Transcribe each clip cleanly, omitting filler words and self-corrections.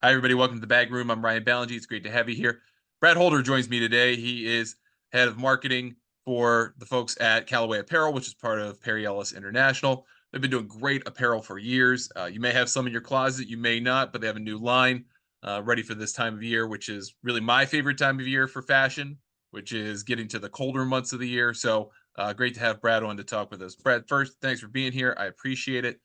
Hi, everybody. Welcome to the Bag Room. I'm Ryan Ballengee. It's great to have you here. Brad Holder joins me today. He is head of marketing for the folks at Callaway Apparel, which is part of Perry Ellis International. They've been doing great apparel for years. You may have some in your closet, you may not, but they have a new line ready for this time of year, which is really my favorite time of year for fashion, which is getting to the colder months of the year. So great to have Brad on to talk with us. Brad, first, thanks for being here. I appreciate it.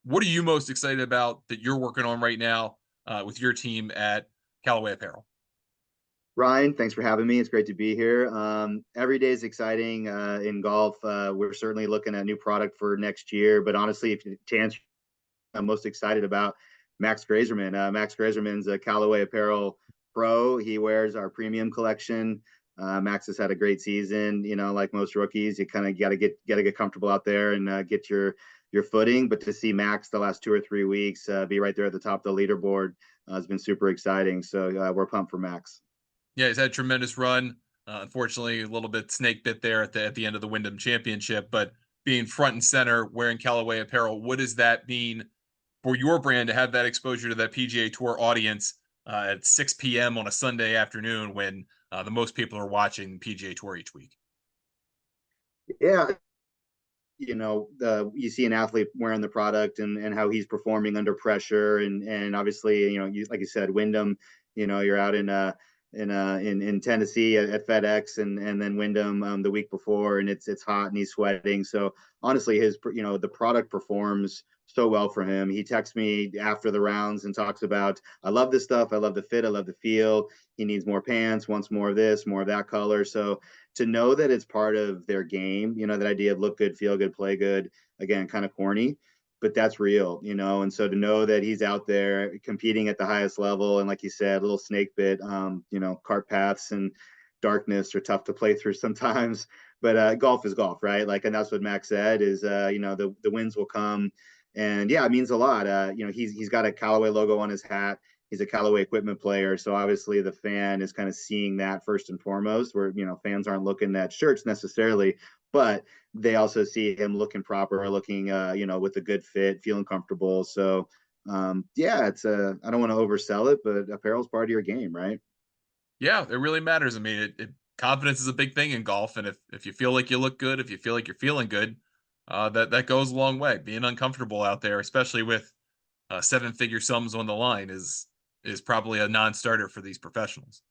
What are you most excited about that you're working on right now with your team at Callaway Apparel? Ryan, thanks for having me. It's great to be here. Every day is exciting in golf. We're certainly looking at new product for next year, but honestly, if you to answer, I'm most excited about Max Grazerman. Max Grazerman's a Callaway Apparel pro. He wears our premium collection. Max has had a great season. You know, like most rookies, you kind of got to get comfortable out there and get your footing. But to see Max the last 2 or 3 weeks be right there at the top of the leaderboard has been super exciting. So we're pumped for Max. Yeah, he's had a tremendous run. Unfortunately, a little bit snake bit there at the end of the Wyndham Championship, but being front and center wearing Callaway Apparel, what does that mean for your brand to have that exposure to that PGA Tour audience at 6 p.m. on a Sunday afternoon when the most people are watching PGA Tour each week? Yeah, you see an athlete wearing the product and how he's performing under pressure, and obviously, like you said, Wyndham, you're out in Tennessee at FedEx, and then Wyndham the week before, and it's hot and he's sweating. So honestly, the product performs so well for him. He texts me after the rounds and talks about, I love this stuff, I love the fit, I love the feel. He needs more pants, wants more of this, more of that color. So to know that it's part of their game, that idea of look good, feel good, play good, again, kind of corny, but that's real, and so to know that he's out there competing at the highest level, and like you said, a little snake bit, cart paths and darkness are tough to play through sometimes, but golf is golf, right? Like, and that's what Max said is, the wins will come, and yeah, it means a lot. He's got a Callaway logo on his hat. He's a Callaway equipment player, so obviously the fan is kind of seeing that first and foremost. Where fans aren't looking at shirts necessarily, but they also see him looking proper, looking with a good fit, feeling comfortable. So yeah, it's I don't want to oversell it, but apparel's part of your game, right? Yeah, it really matters. I mean, confidence is a big thing in golf, and if you feel like you look good, if you feel like you're feeling good, that goes a long way. Being uncomfortable out there, especially with seven-figure sums on the line, is probably a non-starter for these professionals.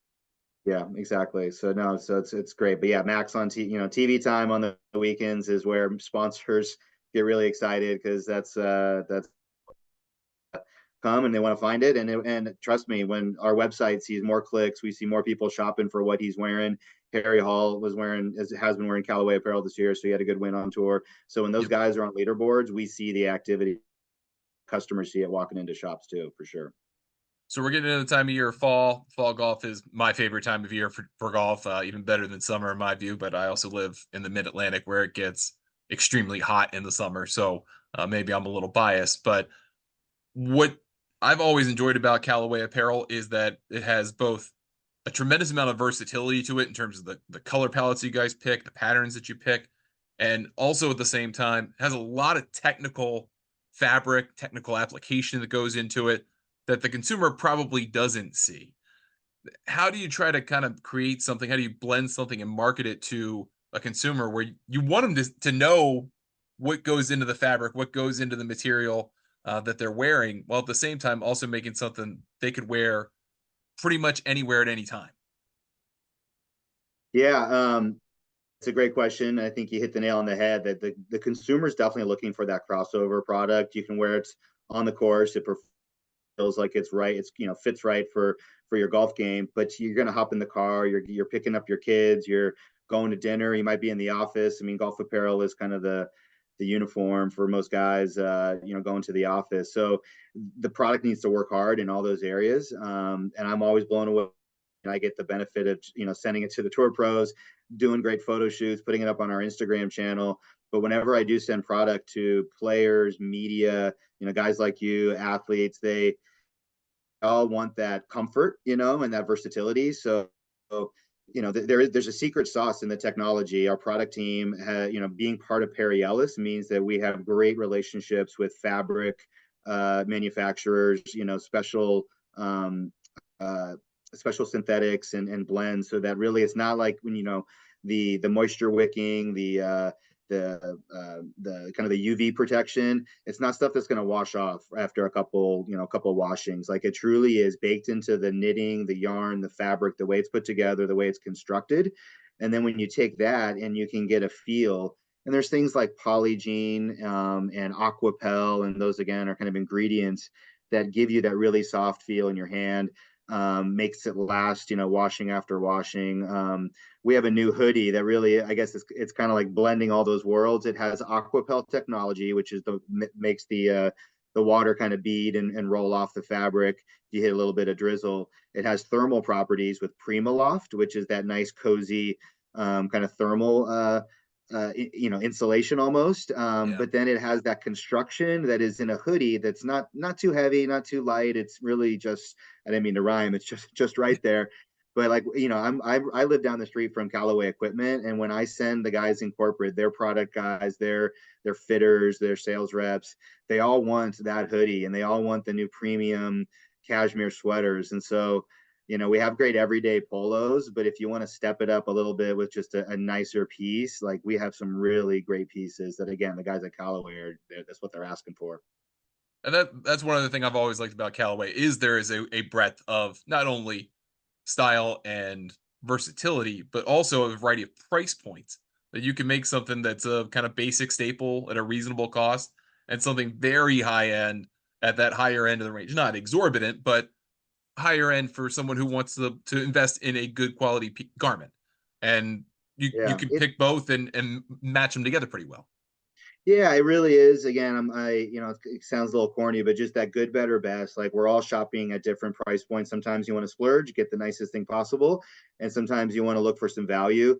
Yeah, exactly. So no, so it's great. But yeah, Max on TV time on the weekends is where sponsors get really excited because that's come and they want to find it. And trust me, when our website sees more clicks, we see more people shopping for what he's wearing. Harry Hall has been wearing Callaway apparel this year, so he had a good win on tour. So when those Yep. guys are on leaderboards, we see the activity. Customers see it walking into shops too, for sure. So we're getting into the time of year, fall. Fall golf is my favorite time of year for golf, even better than summer in my view. But I also live in the Mid Atlantic where it gets extremely hot in the summer, so maybe I'm a little biased. But what I've always enjoyed about Callaway Apparel is that it has both a tremendous amount of versatility to it in terms of the color palettes you guys pick, the patterns that you pick, and also at the same time has a lot of technical fabric, technical application that goes into it that the consumer probably doesn't see. How do you try to kind of create something? How do you blend something and market it to a consumer where you want them to know what goes into the fabric, what goes into the material that they're wearing, while at the same time also making something they could wear pretty much anywhere at any time? Yeah, it's a great question. I think you hit the nail on the head that the consumer is definitely looking for that crossover product. You can wear it on the course. It feels like it's right. It's fits right for your golf game. But you're gonna hop in the car. You're picking up your kids. You're going to dinner. You might be in the office. I mean, golf apparel is kind of the uniform for most guys. Going to the office. So the product needs to work hard in all those areas. And I'm always blown away. And I get the benefit of sending it to the tour pros, doing great photo shoots, putting it up on our Instagram channel. But whenever I do send product to players, media, guys like you, athletes, they all want that comfort, and that versatility. So, there's a secret sauce in the technology. Our product team, being part of Perry Ellis means that we have great relationships with fabric manufacturers, special um, uh, special synthetics and blends, so that really it's not like when the moisture wicking, the kind of the UV protection. It's not stuff that's going to wash off after a couple washings. Like it truly is baked into the knitting, the yarn, the fabric, the way it's put together, the way it's constructed. And then when you take that and you can get a feel, and there's things like Polygene and Aquapel, and those again are kind of ingredients that give you that really soft feel in your hand, makes it last, washing after washing. We have a new hoodie that really, I guess it's kind of like blending all those worlds. It has Aquapel technology, which is makes the water kind of bead and roll off the fabric. You hit a little bit of drizzle. It has thermal properties with Primaloft, which is that nice cozy kind of thermal insulation almost. Yeah. But then it has that construction that is in a hoodie that's not too heavy, not too light. It's really just, I didn't mean to rhyme. It's just right there. But like, I live down the street from Callaway Equipment, and when I send the guys in corporate, their product guys, their fitters, their sales reps, they all want that hoodie, and they all want the new premium cashmere sweaters. And so, we have great everyday polos, but if you want to step it up a little bit with just a nicer piece, like we have some really great pieces that, again, the guys at Callaway that's what they're asking for. And that's one other thing I've always liked about Callaway is there is a breadth of not only style and versatility, but also a variety of price points that you can make something that's a kind of basic staple at a reasonable cost and something very high end at that higher end of the range. Not exorbitant, but higher end for someone who wants to invest in a good quality garment. And you Yeah, can pick both and match them together pretty well. yeah, it really is. Again, it sounds a little corny, but just that good, better, best. Like we're all shopping at different price points. Sometimes you want to splurge, get the nicest thing possible, and sometimes you want to look for some value.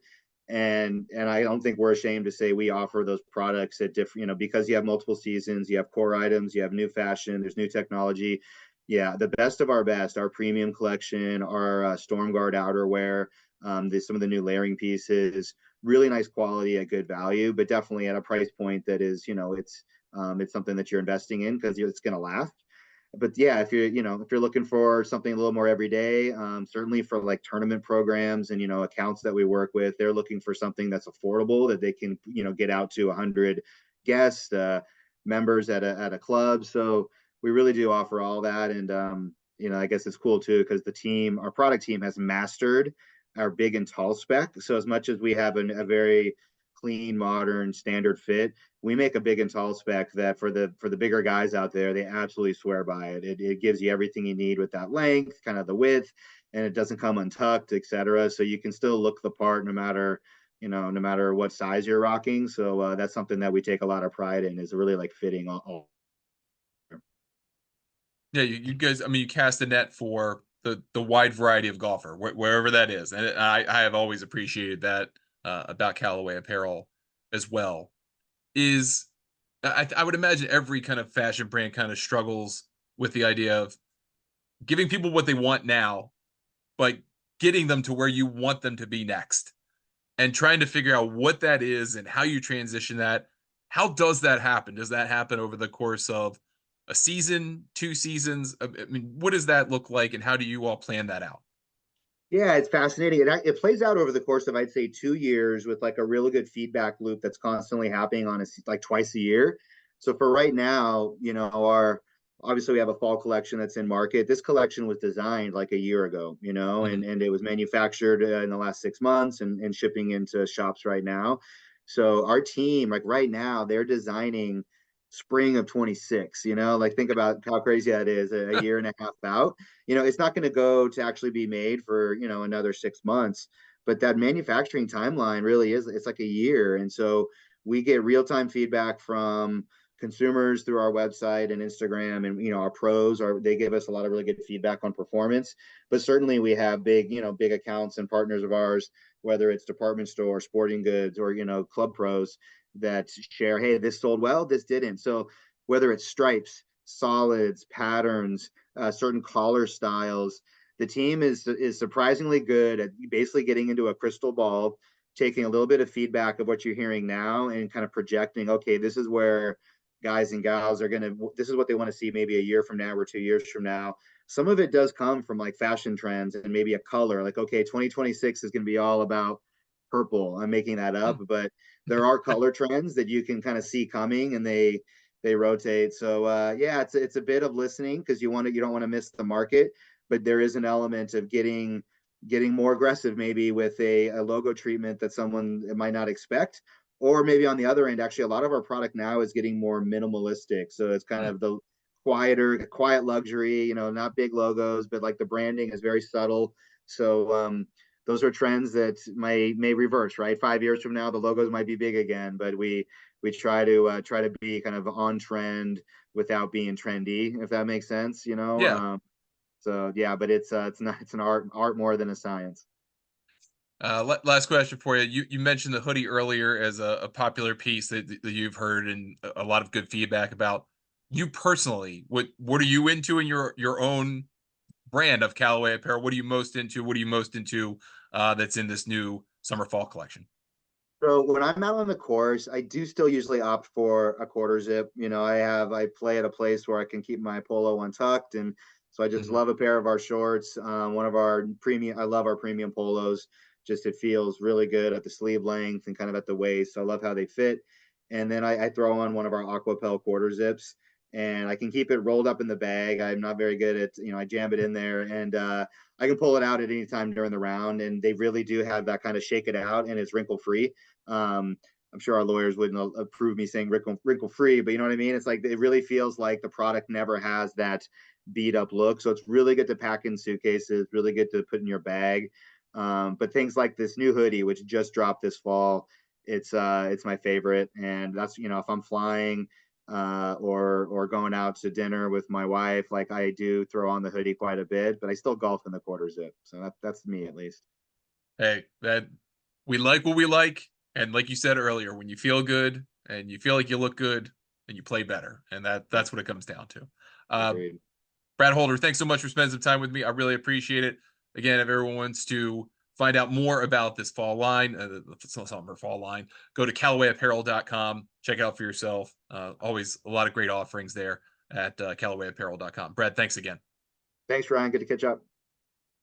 And I don't think we're ashamed to say we offer those products at different, because you have multiple seasons, you have core items, you have new fashion, there's new technology. Yeah, the best of our best, our premium collection, our Storm Guard outerwear, some of the new layering pieces, really nice quality at good value, but definitely at a price point that is, it's something that you're investing in because it's going to last. But yeah, if you're looking for something a little more everyday, certainly for like tournament programs and accounts that we work with, they're looking for something that's affordable that they can get out to 100 guests, members at a club. So we really do offer all that, and I guess it's cool too because our product team has mastered our big and tall spec. So as much as we have a very clean, modern, standard fit, we make a big and tall spec that for the bigger guys out there, they absolutely swear by it. It gives you everything you need with that length, kind of the width, and it doesn't come untucked, etc. So you can still look the part no matter what size you're rocking. So that's something that we take a lot of pride in, is really like fitting all. Yeah, you guys, I mean, you cast a net for the wide variety of golfer, wherever that is, and I have always appreciated that about Callaway Apparel as well. Is I would imagine every kind of fashion brand kind of struggles with the idea of giving people what they want now, but getting them to where you want them to be next, and trying to figure out what that is and how you transition that. How does that happen? Does that happen over the course of a season, 2 seasons? I mean, what does that look like, and how do you all plan that out? Yeah, it's fascinating. It plays out over the course of, I'd say, 2 years with like a really good feedback loop that's constantly happening like twice a year. So for right now, our obviously we have a fall collection that's in market. This collection was designed like a year ago, Mhm. and it was manufactured in the last 6 months and shipping into shops right now. So our team, like right now, they're designing spring of 26, like think about how crazy that is, a year and a half out. It's not going to go to actually be made for, another 6 months, but that manufacturing timeline really is, it's like a year. And so we get real-time feedback from consumers through our website and Instagram, and, our pros they give us a lot of really good feedback on performance. But certainly we have big accounts and partners of ours, whether it's department store, sporting goods, or, club pros that share, hey, this sold well, this didn't. So whether it's stripes, solids, patterns, certain collar styles, the team is surprisingly good at basically getting into a crystal ball, taking a little bit of feedback of what you're hearing now and kind of projecting, okay, this is where guys and gals are gonna, this is what they want to see maybe a year from now or 2 years from now. Some of it does come from like fashion trends and maybe a color. Like, okay, 2026 is gonna be all about purple. I'm making that up, but there are color trends that you can kind of see coming, and they rotate. So yeah, it's a bit of listening because you don't want to miss the market, but there is an element of getting more aggressive maybe with a logo treatment that someone might not expect. Or maybe on the other end, actually, a lot of our product now is getting more minimalistic. So it's kind of the quiet luxury, not big logos, but like the branding is very subtle. So those are trends that may reverse, right? 5 years from now, the logos might be big again, but we try to be kind of on trend without being trendy, if that makes sense, Yeah. so yeah, but it's not, it's an art more than a science. Last question for you. You mentioned the hoodie earlier as a popular piece that you've heard and a lot of good feedback about. You personally, what are you into in your own brand of Callaway Apparel? What are you most into? What are you most into that's in this new summer fall collection? So when I'm out on the course, I do still usually opt for a quarter zip. I play at a place where I can keep my polo untucked, and so I just Mhm. love a pair of our shorts. One of our premium, I love our premium polos. Just it feels really good at the sleeve length and kind of at the waist. So I love how they fit. And then I throw on one of our Aquapel quarter zips, and I can keep it rolled up in the bag. I'm not very good at, I jam it in there, and I can pull it out at any time during the round. And they really do have that kind of shake it out, and it's wrinkle free. um, I'm sure our lawyers wouldn't approve me saying wrinkle free, but you know what I mean? It's like it really feels like the product never has that beat up look. So it's really good to pack in suitcases, really good to put in your bag. But things like this new hoodie, which just dropped this fall, it's my favorite. And that's, if I'm flying or going out to dinner with my wife, like I do throw on the hoodie quite a bit, but I still golf in the quarter zip. So that's me at least. Hey, that we like what we like, and like you said earlier, when you feel good and you feel like you look good, and you play better, and Yep, that's what it comes down to. Uh, agreed. Brad Holder, thanks so much for spending some time with me. I really appreciate it. Again, if everyone wants to find out more about this fall line, the summer fall line, go to CallawayApparel.com. Check it out for yourself. Always a lot of great offerings there at CallawayApparel.com. Brad, thanks again. Thanks, Ryan. Good to catch up.